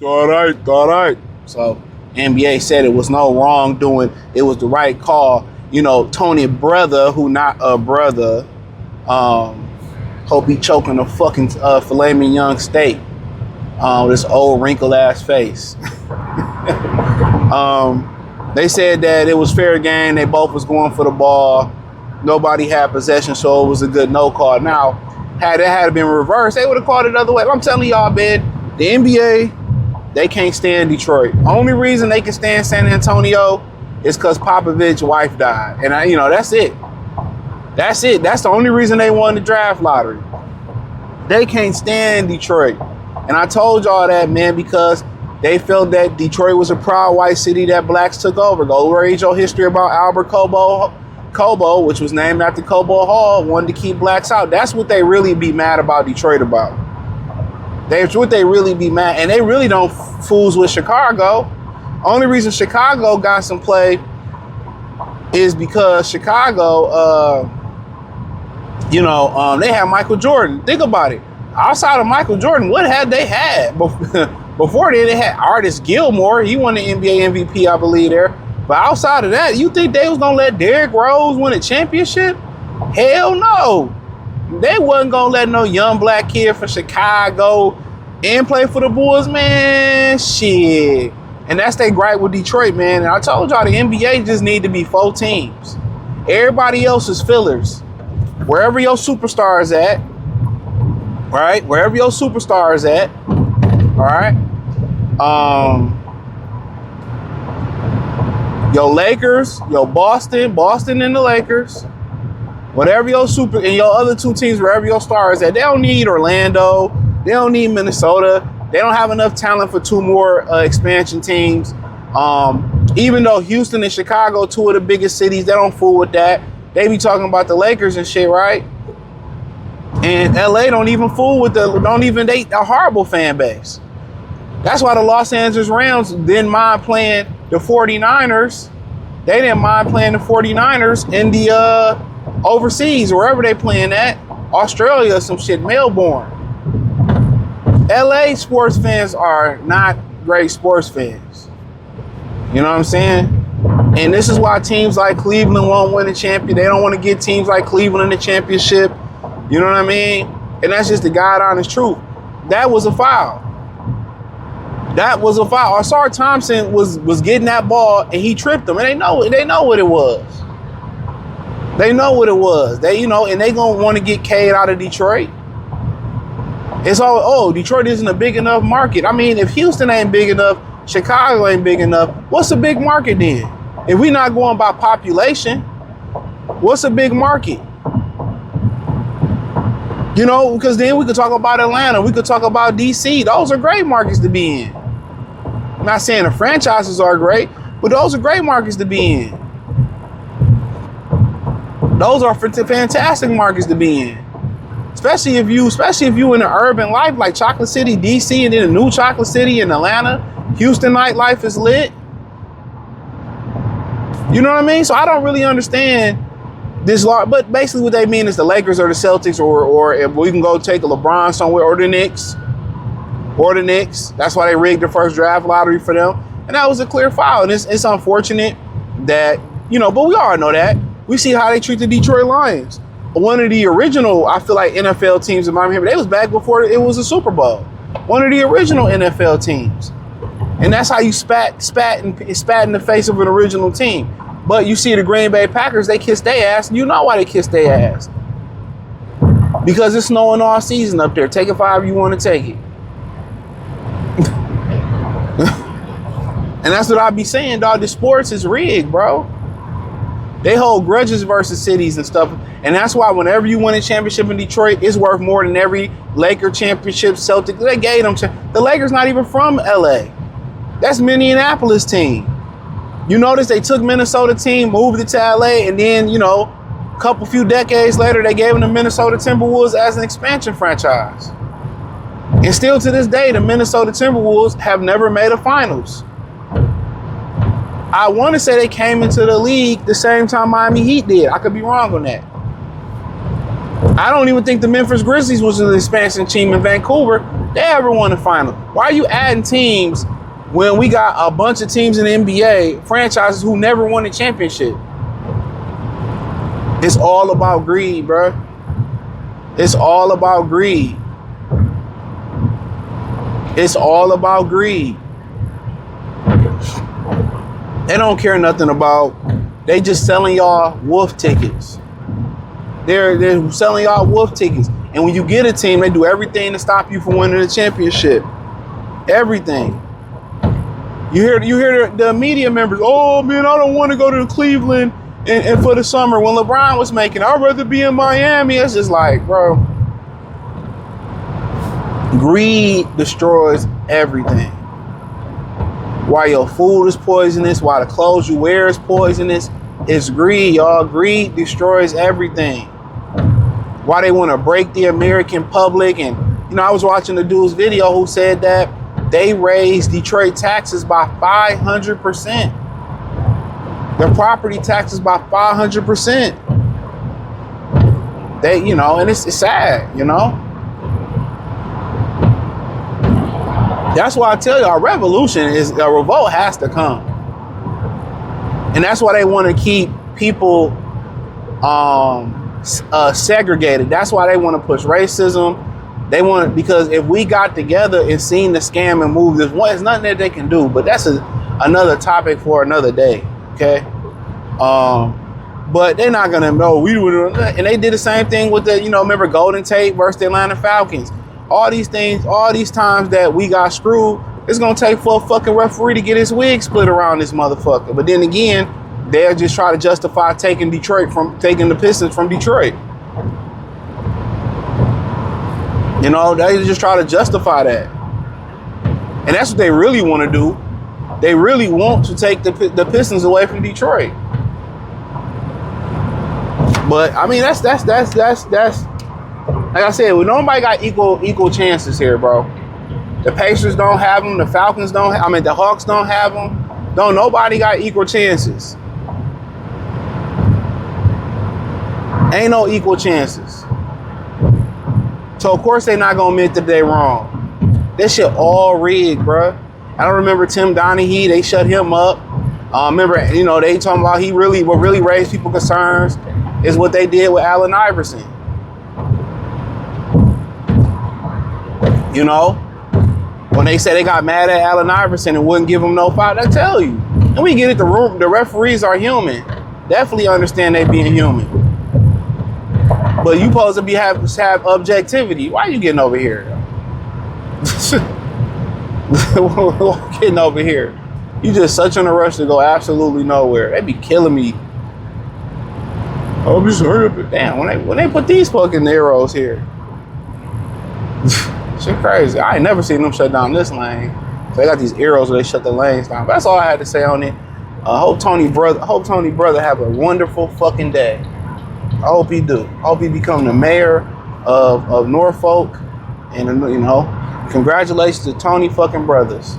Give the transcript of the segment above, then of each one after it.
all right. So NBA said it was no wrongdoing. It was the right call. You know, Tony brother, who not a brother, hope he choking a fucking filet mignon steak. This old wrinkled ass face. They said that it was fair game. They both was going for the ball. Nobody had possession, so it was a good no call. Now, had it had been reversed, they would have called it the other way. I'm telling y'all, man, the NBA, they can't stand Detroit. Only reason they can stand San Antonio is because Popovich's wife died. And, that's it. That's it. That's the only reason they won the draft lottery. They can't stand Detroit. And I told y'all that, man, because they felt that Detroit was a proud white city that blacks took over. Go read your history about Albert Cobo, which was named after Cobo Hall, wanted to keep blacks out. That's what they really be mad about Detroit about. That's what they really be mad. And they really don't fools with Chicago. Only reason Chicago got some play is because Chicago, they had Michael Jordan. Think about it. Outside of Michael Jordan, what had they had? Before then, they had Artis Gilmore. He won the NBA MVP, I believe, there. But outside of that, you think they was going to let Derrick Rose win a championship? Hell no. They wasn't going to let no young black kid from Chicago and play for the Bulls, man. Shit. And that's their gripe with Detroit, man. And I told y'all the NBA just need to be 4 teams. Everybody else is fillers. Wherever your superstar is at, right? Wherever your superstar is at, all right? Your Lakers, your Boston and the Lakers, whatever your and your other 2 teams, wherever your star is at, they don't need Orlando, they don't need Minnesota, they don't have enough talent for 2 more expansion teams. Even though Houston and Chicago, 2 of the biggest cities, they don't fool with that. They be talking about the Lakers and shit, right? And LA don't even fool with a horrible fan base. That's why the Los Angeles Rams didn't mind playing the 49ers. They didn't mind playing the 49ers in the overseas, wherever they playing at. Australia, some shit, Melbourne. LA sports fans are not great sports fans. You know what I'm saying? And this is why teams like Cleveland won't win a champion. They don't want to get teams like Cleveland in the championship. You know what I mean? And that's just the God honest truth. That was a foul. That was a foul. Asar Thompson was getting that ball and he tripped him. And they know what it was. They know what it was. And they gonna want to get Cade out of Detroit. It's all, Detroit isn't a big enough market. I mean, if Houston ain't big enough, Chicago ain't big enough, what's a big market then? If we're not going by population, what's a big market? Because then we could talk about Atlanta. We could talk about DC. Those are great markets to be in. I'm not saying the franchises are great, but those are great markets to be in. Those are fantastic markets to be in. Especially if you in an urban life like Chocolate City, DC, and then a new Chocolate City in Atlanta. Houston nightlife is lit. You know what I mean? So I don't really understand this law, but basically what they mean is the Lakers or the Celtics, or if we can go take a LeBron somewhere, or the Knicks. That's why they rigged the first draft lottery for them. And that was a clear foul. And it's unfortunate that, but we all know that. We see how they treat the Detroit Lions. One of the original, I feel like, NFL teams in Miami, they was back before it was a Super Bowl. One of the original NFL teams. And that's how you spat in the face of an original team. But you see the Green Bay Packers, they kiss their ass. You know why they kiss their ass. Because it's snowing all season up there. Take it however you want to take it. And that's what I be saying, dog. The sports is rigged, bro. They hold grudges versus cities and stuff. And that's why whenever you win a championship in Detroit, it's worth more than every Laker championship, Celtic. They gave them. The Lakers not even from LA. That's Minneapolis team. You notice they took Minnesota team, moved it to LA, and then, a few decades later, they gave them the Minnesota Timberwolves as an expansion franchise. And still to this day, the Minnesota Timberwolves have never made a finals. I want to say they came into the league the same time Miami Heat did. I could be wrong on that. I don't even think the Memphis Grizzlies was an expansion team in Vancouver. They ever won the final. Why are you adding teams when we got a bunch of teams in the NBA, franchises who never won a championship? It's all about greed, bro. It's all about greed. It's all about greed. They don't care nothing about, they just selling y'all wolf tickets. They're selling y'all wolf tickets. And when you get a team, they do everything to stop you from winning the championship. Everything. You hear the media members, oh man, I don't want to go to Cleveland and for the summer when LeBron was making, I'd rather be in Miami. It's just like, bro, greed destroys everything. Why your food is poisonous, why the clothes you wear is poisonous, it's greed, y'all. Greed destroys everything. Why they want to break the American public. And, you know, I was watching the dude's video who said that they raised Detroit taxes by 500%. Their property taxes by 500%. They, you know, and it's sad, you know. That's why I tell you, a revolt has to come. And that's why they want to keep people segregated. That's why they want to push racism. They want, because if we got together and seen the scam and moved this one, it's nothing that they can do. But that's another topic for another day. Okay. But they're not gonna know we would, and they did the same thing with the, you know, remember Golden Tate versus the Atlanta Falcons. All these things, all these times that we got screwed, it's gonna take for a fucking referee to get his wig split around this motherfucker. But then again, they'll just try to justify taking the Pistons from Detroit. You know, they just try to justify that. And that's what they really want to do. They really want to take the Pistons away from Detroit. But I mean, that's like I said, well, nobody got equal chances here, bro. The Pacers don't have them. The Falcons don't. The Hawks don't have them. Nobody got equal chances. Ain't no equal chances. So of course they not gonna admit that they wrong. This shit all rigged, bro. I don't remember Tim Donaghy. They shut him up. Remember, you know, they talking about what really raised people concerns is what they did with Allen Iverson. You know, when they say they got mad at Allen Iverson and wouldn't give him no foul, I tell you. And we get it. The referees are human. Definitely understand they being human. But you supposed to have objectivity. Why are you getting over here? Getting over here. You just such in a rush to go absolutely nowhere. They be killing me. Oh, just hurry up. Damn, when they put these fucking arrows here. Shit crazy. I ain't never seen them shut down this lane. So they got these arrows where they shut the lanes down. But that's all I had to say on it. Hope Tony brother have a wonderful fucking day. I hope he do. I hope he become the mayor of Norfolk. And, you know, congratulations to Tony fucking Brothers.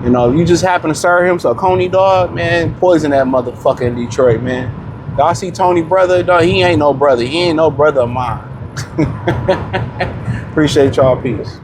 You know, if you just happen to serve him some Coney dog, man, poison that motherfucker in Detroit, man. Y'all see Tony brother, dog, he ain't no brother. He ain't no brother of mine. Appreciate y'all. Peace.